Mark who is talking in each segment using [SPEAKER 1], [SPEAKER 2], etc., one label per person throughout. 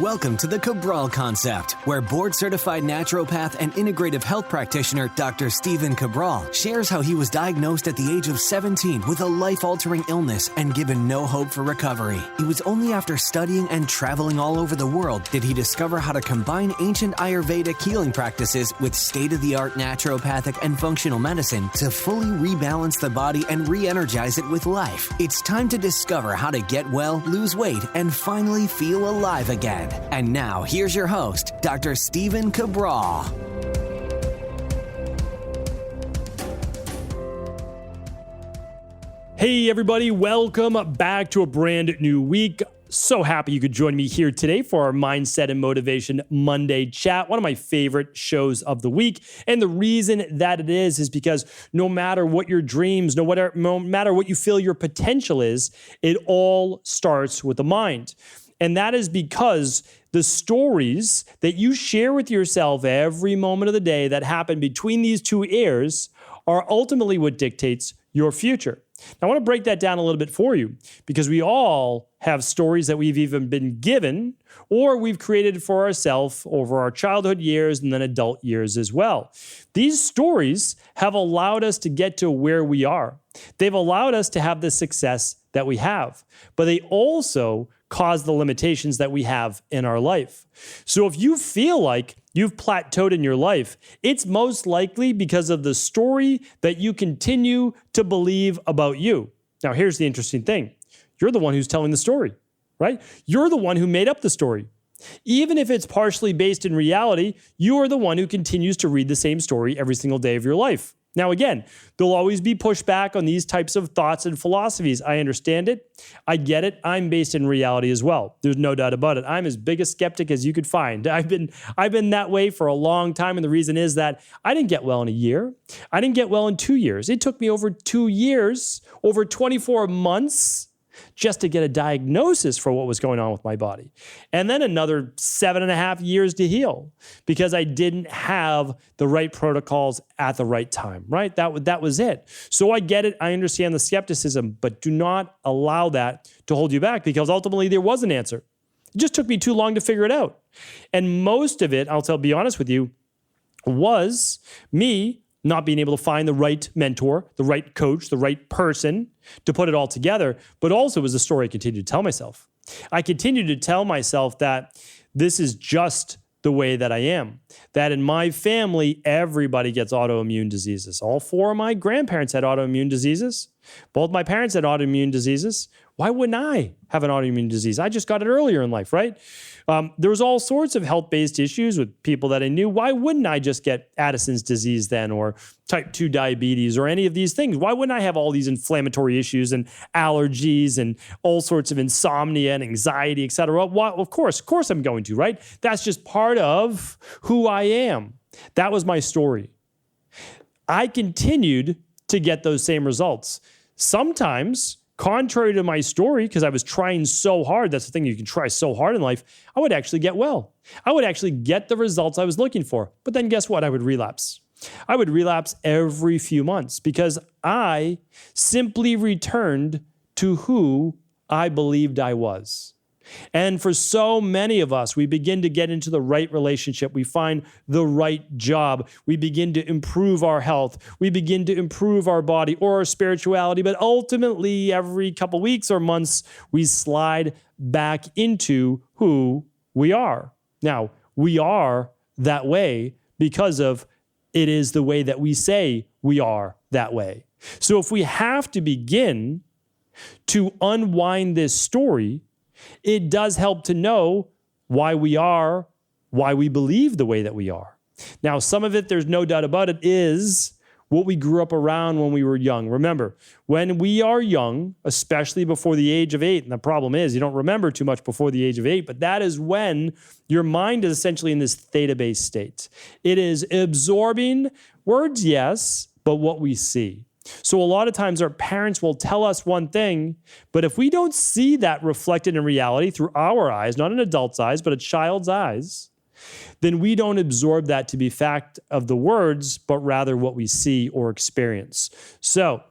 [SPEAKER 1] Welcome to the Cabral Concept, where board-certified naturopath and integrative health practitioner Dr. Stephen Cabral shares how he was diagnosed at the age of 17 with a life-altering illness and given no hope for recovery. It was only after studying and traveling all over the world did he discover how to combine ancient Ayurvedic healing practices with state-of-the-art naturopathic and functional medicine to fully rebalance the body and re-energize it with life. It's time to discover how to get well, lose weight, and finally feel alive again. And now, here's your host, Dr. Stephen Cabral.
[SPEAKER 2] Hey, everybody. Welcome back to a brand new week. So happy you could join me here today for our Mindset and Motivation Monday chat, one of my favorite shows of the week. And the reason that it is because no matter what your dreams, no matter what you feel your potential is, it all starts with the mind. And that is because the stories that you share with yourself every moment of the day that happen between these two ears are ultimately what dictates your future. Now, I want to break that down a little bit for you because we all have stories that we've even been given or we've created for ourselves over our childhood years and then adult years as well. These stories have allowed us to get to where we are. They've allowed us to have the success that we have, but they also cause the limitations that we have in our life. So if you feel like you've plateaued in your life, it's most likely because of the story that you continue to believe about you. Now, here's the interesting thing. You're the one who's telling the story, right? You're the one who made up the story. Even if it's partially based in reality, you are the one who continues to read the same story every single day of your life. Now, again, there'll always be pushback on these types of thoughts and philosophies. I understand it. I get it. I'm based in reality as well. There's no doubt about it. I'm as big a skeptic as you could find. I've been that way for a long time. And the reason is that I didn't get well in a year. I didn't get well in 2 years. It took me over 2 years, over 24 months, just to get a diagnosis for what was going on with my body. And then another 7.5 years to heal because I didn't have the right protocols at the right time, right? That was it. So I get it. I understand the skepticism, but do not allow that to hold you back because ultimately there was an answer. It just took me too long to figure it out. And most of it, be honest with you, was me not being able to find the right mentor, the right coach, the right person to put it all together, but also was the story I continued to tell myself. I continued to tell myself that this is just the way that I am, that in my family, everybody gets autoimmune diseases. All 4 of my grandparents had autoimmune diseases. Both my parents had autoimmune diseases. Why wouldn't I have an autoimmune disease? I just got it earlier in life, right? There was all sorts of health-based issues with people that I knew. Why wouldn't I just get Addison's disease then or type 2 diabetes or any of these things? Why wouldn't I have all these inflammatory issues and allergies and all sorts of insomnia and anxiety, et cetera? Well, of course I'm going to, right? That's just part of who I am. That was my story. I continued to get those same results. Sometimes, contrary to my story, because I was trying so hard, that's the thing, you can try so hard in life, I would actually get well. I would actually get the results I was looking for. But then guess what? I would relapse. I would relapse every few months because I simply returned to who I believed I was. And for so many of us, we begin to get into the right relationship. We find the right job. We begin to improve our health. We begin to improve our body or our spirituality. But ultimately, every couple weeks or months, we slide back into who we are. Now, we are that way because of it is the way that we say we are that way. So if we have to begin to unwind this story, it does help to know why we believe the way that we are. Now, some of it, there's no doubt about it, is what we grew up around when we were young. Remember, when we are young, especially before the age of 8, and the problem is you don't remember too much before the age of 8, but that is when your mind is essentially in this theta-based state. It is absorbing words, yes, but what we see. So a lot of times our parents will tell us one thing, but if we don't see that reflected in reality through our eyes, not an adult's eyes, but a child's eyes, then we don't absorb that to be fact of the words, but rather what we see or experience. So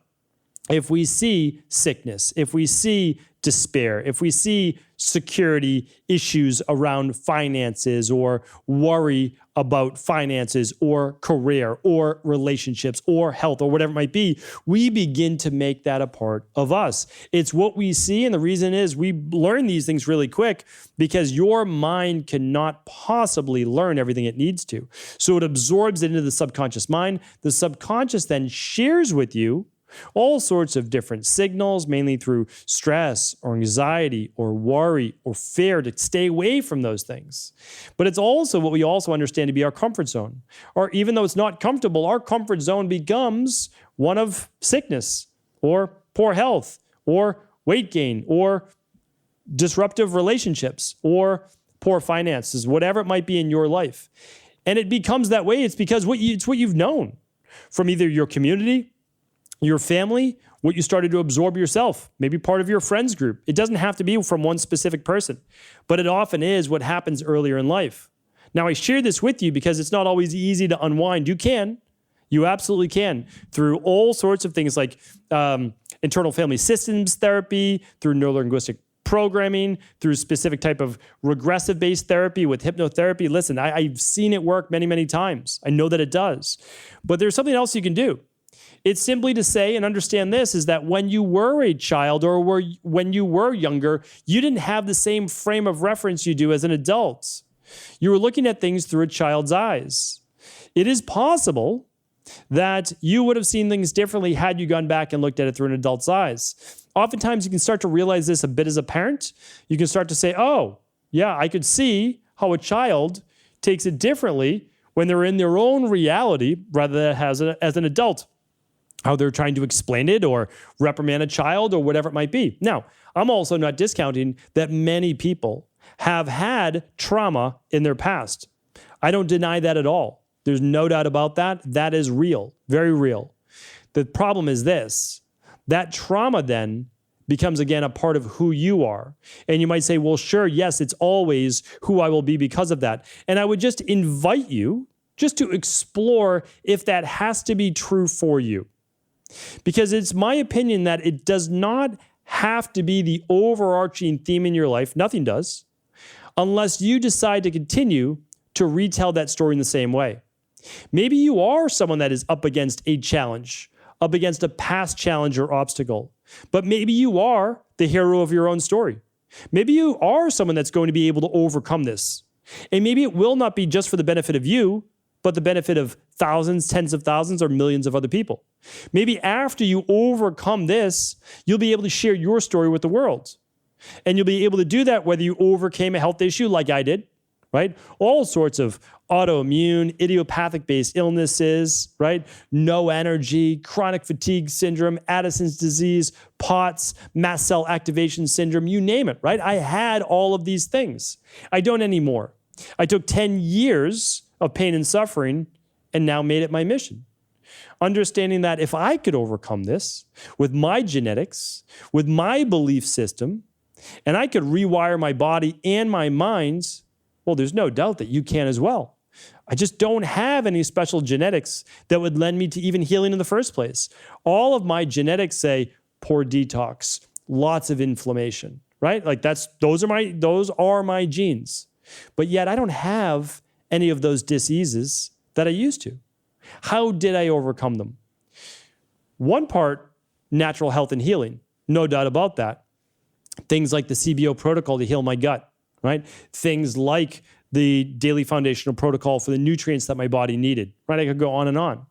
[SPEAKER 2] if we see sickness, if we see despair, if we see security issues around finances or worry about finances or career or relationships or health or whatever it might be, we begin to make that a part of us. It's what we see. And the reason is we learn these things really quick because your mind cannot possibly learn everything it needs to. So it absorbs it into the subconscious mind. The subconscious then shares with you all sorts of different signals, mainly through stress or anxiety or worry or fear, to stay away from those things. But it's also what we also understand to be our comfort zone. Or even though it's not comfortable, our comfort zone becomes one of sickness or poor health or weight gain or disruptive relationships or poor finances, whatever it might be in your life. And it becomes that way. It's because it's what you've known from either your community, your family, what you started to absorb yourself, maybe part of your friends group. It doesn't have to be from one specific person, but it often is what happens earlier in life. Now, I share this with you because it's not always easy to unwind. You absolutely can, through all sorts of things like internal family systems therapy, through neurolinguistic programming, through specific type of regressive-based therapy with hypnotherapy. Listen, I've seen it work many, many times. I know that it does. But there's something else you can do. It's simply to say and understand this, is that when you were a child or when you were younger, you didn't have the same frame of reference you do as an adult. You were looking at things through a child's eyes. It is possible that you would have seen things differently had you gone back and looked at it through an adult's eyes. Oftentimes, you can start to realize this a bit as a parent. You can start to say, oh, yeah, I could see how a child takes it differently when they're in their own reality rather than as an adult. How they're trying to explain it or reprimand a child or whatever it might be. Now, I'm also not discounting that many people have had trauma in their past. I don't deny that at all. There's no doubt about that. That is real, very real. The problem is this, that trauma then becomes again a part of who you are. And you might say, well, sure, yes, it's always who I will be because of that. And I would just invite you just to explore if that has to be true for you. Because it's my opinion that it does not have to be the overarching theme in your life. Nothing does, unless you decide to continue to retell that story in the same way. Maybe you are someone that is up against a challenge, up against a past challenge or obstacle, but maybe you are the hero of your own story. Maybe you are someone that's going to be able to overcome this. And maybe it will not be just for the benefit of you, but the benefit of thousands, tens of thousands, or millions of other people. Maybe after you overcome this, you'll be able to share your story with the world. And you'll be able to do that whether you overcame a health issue like I did, right? All sorts of autoimmune, idiopathic-based illnesses, right? No energy, chronic fatigue syndrome, Addison's disease, POTS, mast cell activation syndrome, you name it, right? I had all of these things. I don't anymore. I took 10 years of pain and suffering and now made it my mission. Understanding that if I could overcome this with my genetics, with my belief system, and I could rewire my body and my mind, well, there's no doubt that you can as well. I just don't have any special genetics that would lend me to even healing in the first place. All of my genetics say poor detox, lots of inflammation, right? Like those are my genes. But yet I don't have any of those diseases that I used to. How did I overcome them? One part, natural health and healing, no doubt about that. Things like the CBO protocol to heal my gut, right? Things like the daily foundational protocol for the nutrients that my body needed, right? I could go on and on.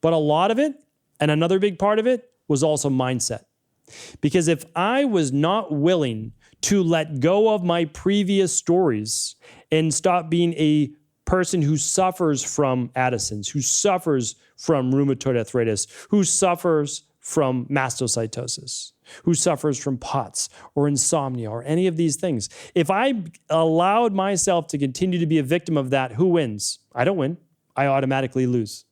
[SPEAKER 2] But a lot of it, and another big part of it, was also mindset. Because if I was not willing to let go of my previous stories and stop being a person who suffers from Addison's, who suffers from rheumatoid arthritis, who suffers from mastocytosis, who suffers from POTS or insomnia or any of these things. If I allowed myself to continue to be a victim of that, who wins? I don't win. I automatically lose.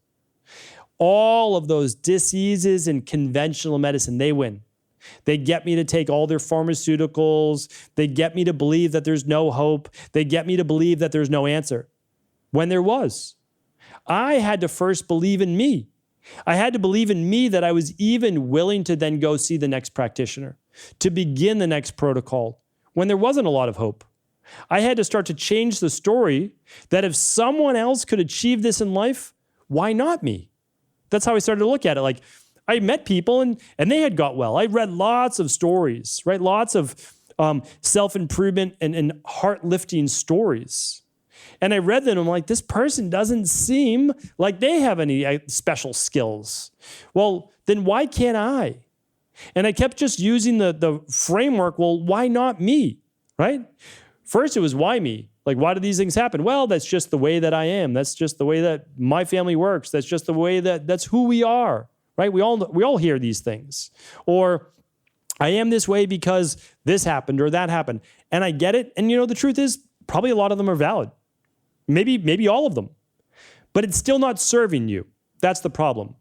[SPEAKER 2] All of those diseases in conventional medicine, they win. They get me to take all their pharmaceuticals. They get me to believe that there's no hope. They get me to believe that there's no answer. When there was. I had to first believe in me. I had to believe in me that I was even willing to then go see the next practitioner. to begin the next protocol when there wasn't a lot of hope. I had to start to change the story that if someone else could achieve this in life, why not me? That's how I started to look at it. Like, I met people and they had got well. I read lots of stories, right? Lots of self-improvement and heart-lifting stories. And I read them and I'm like, this person doesn't seem like they have any special skills. Well, then why can't I? And I kept just using the framework, well, why not me, right? First, it was why me? Like, why do these things happen? Well, that's just the way that I am. That's just the way that my family works. That's just the way that's who we are, right? We all hear these things. Or I am this way because this happened or that happened. And I get it. And the truth is probably a lot of them are valid. Maybe all of them. But it's still not serving you. That's the problem.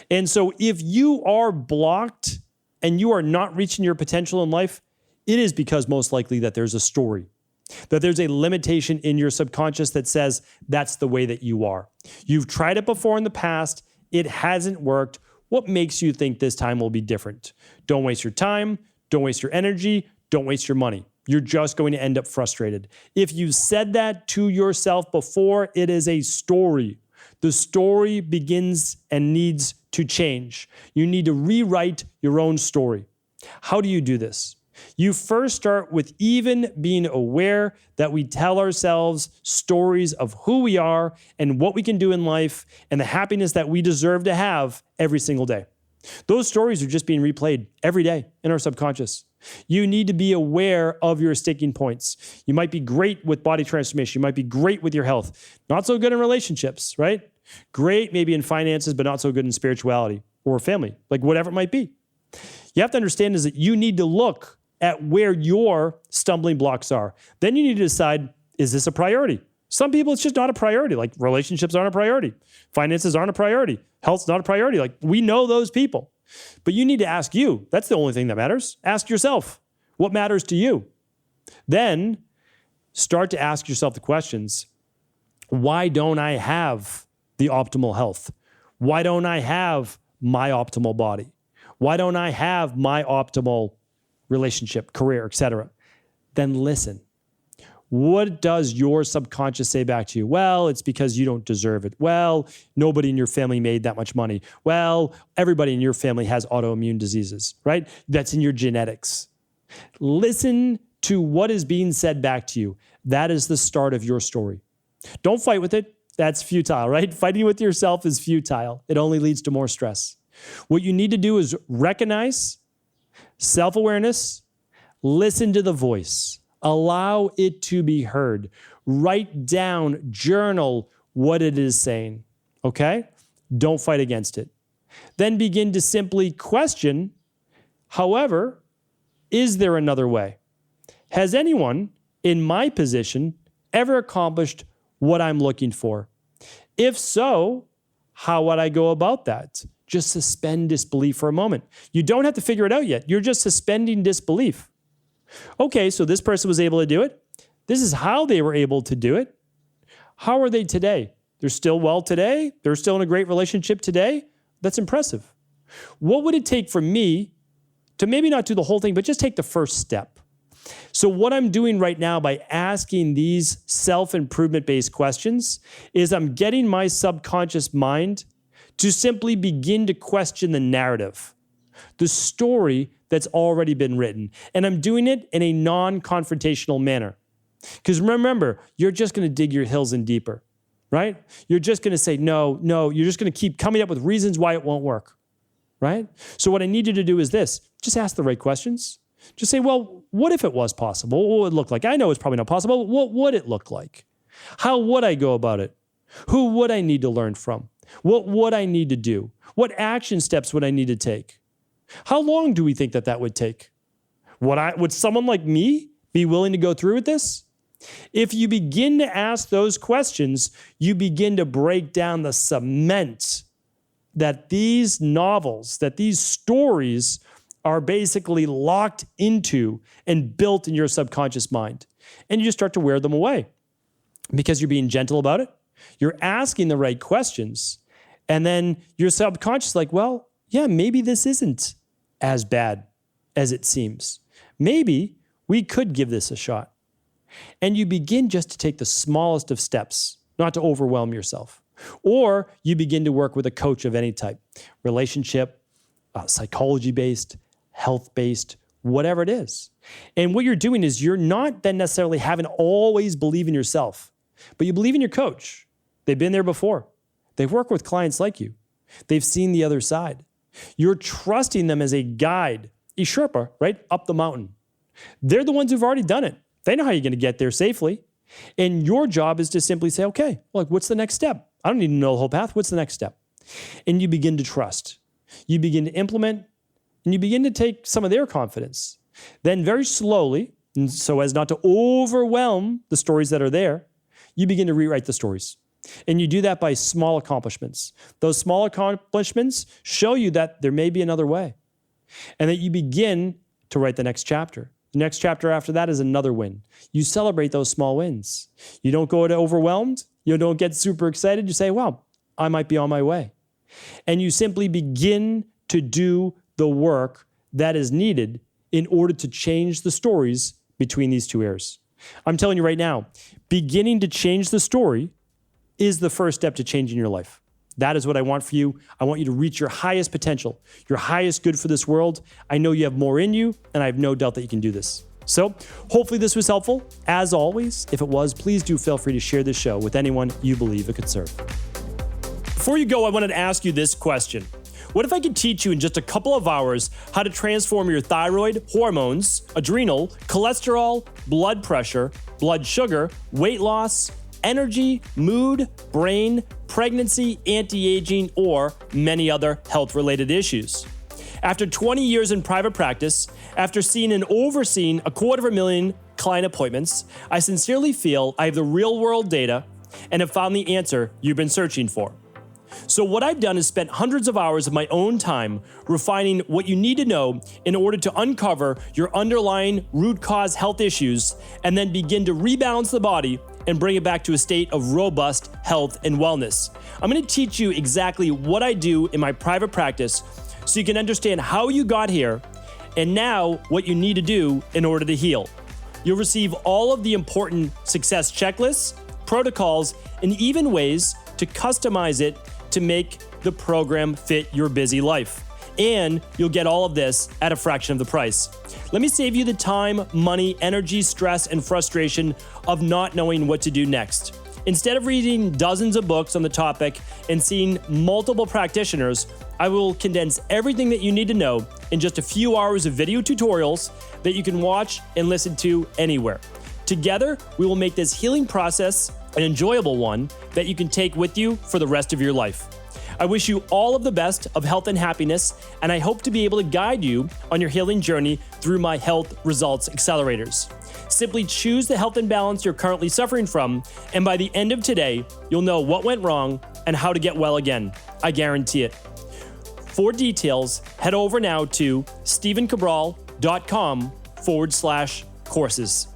[SPEAKER 2] And so if you are blocked and you are not reaching your potential in life, it is because most likely that there's a story, that there's a limitation in your subconscious that says that's the way that you are. You've tried it before in the past. It hasn't worked. What makes you think this time will be different? Don't waste your time. Don't waste your energy. Don't waste your money. You're just going to end up frustrated. If you said that to yourself before, it is a story. The story begins and needs to change. You need to rewrite your own story. How do you do this? You first start with even being aware that we tell ourselves stories of who we are and what we can do in life and the happiness that we deserve to have every single day. Those stories are just being replayed every day in our subconscious. You need to be aware of your sticking points. You might be great with body transformation. You might be great with your health. Not so good in relationships, right? Great maybe in finances, but not so good in spirituality or family, like whatever it might be. You have to understand is that you need to look at where your stumbling blocks are. Then you need to decide, is this a priority? Some people, it's just not a priority. Like relationships aren't a priority. Finances aren't a priority. Health's not a priority. Like we know those people. But you need to ask you. That's the only thing that matters. Ask yourself, what matters to you? Then start to ask yourself the questions. Why don't I have the optimal health? Why don't I have my optimal body? Why don't I have my optimal relationship, career, etc.? Then listen. What does your subconscious say back to you? Well, it's because you don't deserve it. Well, nobody in your family made that much money. Well, everybody in your family has autoimmune diseases, right? That's in your genetics. Listen to what is being said back to you. That is the start of your story. Don't fight with it. That's futile, right? Fighting with yourself is futile. It only leads to more stress. What you need to do is recognize self-awareness, listen to the voice. Allow it to be heard. Write down, journal what it is saying, okay? Don't fight against it. Then begin to simply question, however, is there another way? Has anyone in my position ever accomplished what I'm looking for? If so, how would I go about that? Just suspend disbelief for a moment. You don't have to figure it out yet. You're just suspending disbelief. Okay, so this person was able to do it. This is how they were able to do it. How are they today? They're still well today. They're still in a great relationship today. That's impressive. What would it take for me to maybe not do the whole thing, but just take the first step? So what I'm doing right now by asking these self-improvement based questions is I'm getting my subconscious mind to simply begin to question the narrative, the story that's already been written. And I'm doing it in a non-confrontational manner. Because remember, you're just going to dig your heels in deeper, right? You're just going to say, no, you're just going to keep coming up with reasons why it won't work, right? So what I need you to do is this. Just ask the right questions. Just say, well, what if it was possible? What would it look like? I know it's probably not possible, but what would it look like? How would I go about it? Who would I need to learn from? What would I need to do? What action steps would I need to take? How long do we think that would take? Would someone like me be willing to go through with this? If you begin to ask those questions, you begin to break down the cement that these novels, that these stories are basically locked into and built in your subconscious mind. And you just start to wear them away because you're being gentle about it. You're asking the right questions. And then your subconscious is like, well, yeah, maybe this isn't as bad as it seems. Maybe we could give this a shot. And you begin just to take the smallest of steps, not to overwhelm yourself. Or you begin to work with a coach of any type, relationship, psychology-based, health-based, whatever it is. And what you're doing is you're not then necessarily having to always believe in yourself, but you believe in your coach. They've been there before. They've worked with clients like you. They've seen the other side. You're trusting them as a guide, a Sherpa, right, up the mountain. They're the ones who've already done it. They know how you're going to get there safely. And your job is to simply say, okay, what's the next step? I don't need to know the whole path. What's the next step? And you begin to trust. You begin to implement, and you begin to take some of their confidence. Then very slowly, and so as not to overwhelm the stories that are there, you begin to rewrite the stories. And you do that by small accomplishments. Those small accomplishments show you that there may be another way, and that you begin to write the next chapter. The next chapter after that is another win. You celebrate those small wins. You don't go to overwhelmed. You don't get super excited. You say, wow, I might be on my way. And you simply begin to do the work that is needed in order to change the stories between these two eras. I'm telling you right now, beginning to change the story is the first step to changing your life. That is what I want for you. I want you to reach your highest potential, your highest good for this world. I know you have more in you, and I have no doubt that you can do this. So hopefully this was helpful. As always, if it was, please do feel free to share this show with anyone you believe it could serve. Before you go, I wanted to ask you this question. What if I could teach you in just a couple of hours how to transform your thyroid, hormones, adrenal, cholesterol, blood pressure, blood sugar, weight loss, energy, mood, brain, pregnancy, anti-aging, or many other health-related issues? After 20 years in private practice, after seeing and overseeing 250,000 client appointments, I sincerely feel I have the real-world data and have found the answer you've been searching for. So what I've done is spent hundreds of hours of my own time refining what you need to know in order to uncover your underlying root cause health issues and then begin to rebalance the body and bring it back to a state of robust health and wellness. I'm going to teach you exactly what I do in my private practice so you can understand how you got here and now what you need to do in order to heal. You'll receive all of the important success checklists, protocols, and even ways to customize it to make the program fit your busy life. And you'll get all of this at a fraction of the price. Let me save you the time, money, energy, stress, and frustration of not knowing what to do next. Instead of reading dozens of books on the topic and seeing multiple practitioners, I will condense everything that you need to know in just a few hours of video tutorials that you can watch and listen to anywhere. Together, we will make this healing process an enjoyable one that you can take with you for the rest of your life. I wish you all of the best of health and happiness, and I hope to be able to guide you on your healing journey through my Health Results Accelerators. Simply choose the health imbalance you're currently suffering from, and by the end of today, you'll know what went wrong and how to get well again. I guarantee it. For details, head over now to stephencabral.com/courses.